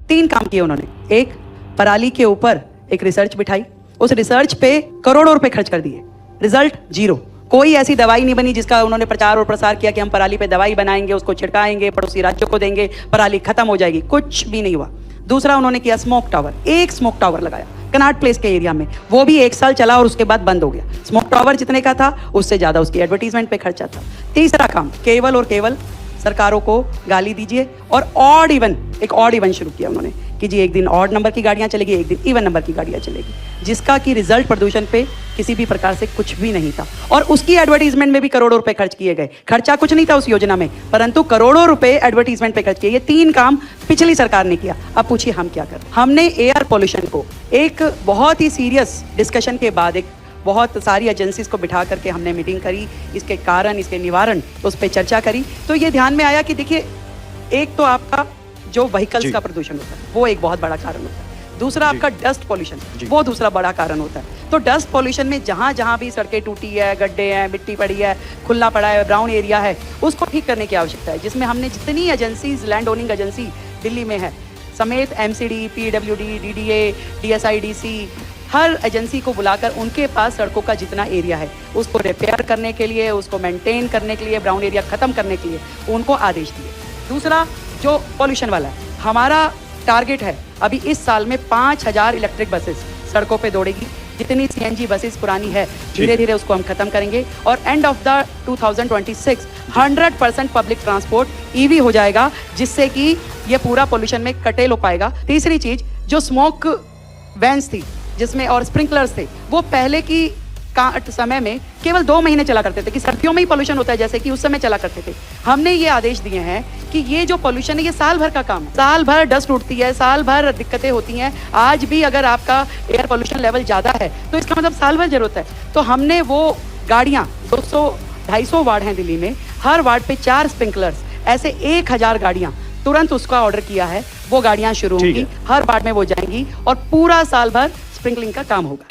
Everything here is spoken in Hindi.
3 काम किए उन्होंने। एक, पराली के ऊपर एक रिसर्च बिठाई, उस रिसर्च पे करोड़ों रुपए खर्च कर दिए, रिजल्ट 0। कोई ऐसी दवाई नहीं बनी जिसका उन्होंने प्रचार और प्रसार किया कि हम पराली पे दवाई बनाएंगे, उसको छिड़काएंगे, पड़ोसी राज्यों को देंगे, पराली खत्म हो जाएगी, कुछ भी नहीं हुआ। दूसरा, उन्होंने किया स्मोक टावर, एक स्मोक टावर लगाया कनॉट प्लेस के एरिया में, वो भी 1 साल चला और उसके बाद बंद हो गया। स्मोक टावर जितने का था उससे ज्यादा उसकी एडवर्टीजमेंट पे खर्चा था। तीसरा काम, केवल और केवल सरकारों को गाली दीजिए और ऑड इवन, एक ऑड इवन शुरू किया उन्होंने कि जी एक दिन ऑड नंबर की गाड़ियां चलेगी, एक दिन इवन नंबर की गाड़ियां चलेगी, जिसका कि रिजल्ट प्रदूषण पे किसी भी प्रकार से कुछ भी नहीं था। और उसकी एडवर्टीजमेंट में भी करोड़ों रुपए खर्च किए गए। खर्चा कुछ नहीं था उस योजना में, परंतु करोड़ों रुपए एडवर्टीजमेंट पे खर्च किए। ये 3 काम पिछली सरकार ने किया। अब पूछिए हम क्या कर। हमने एयर पॉल्यूशन को एक बहुत ही सीरियस डिस्कशन के बाद, एक बहुत सारी एजेंसीज को बिठा करके हमने मीटिंग करी, इसके कारण, इसके निवारण, उस पर चर्चा करी। तो ये ध्यान में आया कि देखिए, एक तो आपका जो व्हीकल्स का प्रदूषण होता है वो एक बहुत बड़ा कारण होता है। दूसरा आपका डस्ट पॉल्यूशन, वो दूसरा बड़ा कारण होता है। तो डस्ट पॉल्यूशन में जहाँ जहाँ भी सड़कें टूटी है, गड्ढे हैं, मिट्टी पड़ी है, खुला पड़ा है, ब्राउन एरिया है, उसको ठीक करने की आवश्यकता है। जिसमें हमने जितनी agencies, land owning agency Delhi में है समेत MCD, PWD, DDA, DSIDC, हर एजेंसी को बुलाकर उनके पास सड़कों का जितना एरिया है उसको रिपेयर करने के लिए, उसको मेंटेन करने के लिए, ब्राउन एरिया खत्म करने के लिए उनको आदेश दिए। दूसरा जो पॉल्यूशन वाला है, हमारा टारगेट है अभी इस साल में 5000 इलेक्ट्रिक बसेस सड़कों पे दौड़ेगी। जितनी CNG बसेस पुरानी है धीरे धीरे उसको हम खत्म करेंगे और end of the 2026 100% public transport EV हो जाएगा, जिससे कि ये पूरा पॉल्यूशन में कटेल हो पाएगा। तीसरी चीज, जो स्मोक वैन्स थी जिसमें और स्प्रिंकलर्स थे, वो पहले की समय में केवल 2 महीने चला करते थे कि सर्दियों में ही पॉल्यूशन होता है, जैसे कि उस समय चला करते थे। हमने ये आदेश दिए हैं कि ये जो पॉल्यूशन है ये साल भर का काम है, साल भर डस्ट उठती है, साल भर दिक्कतें होती हैं। आज भी अगर आपका एयर पॉल्यूशन लेवल ज्यादा है तो इसका मतलब साल भर जरूरत है। तो हमने वो गाड़ियां, 200-250 वार्ड हैं दिल्ली में, हर वार्ड पे 4 स्प्रिंकलर्स, ऐसे 1000 गाड़ियां तुरंत उसका ऑर्डर किया है। वो गाड़ियां शुरू होंगी, हर वार्ड में वो जाएंगी और पूरा साल भर स्प्रिंकलिंग का काम होगा।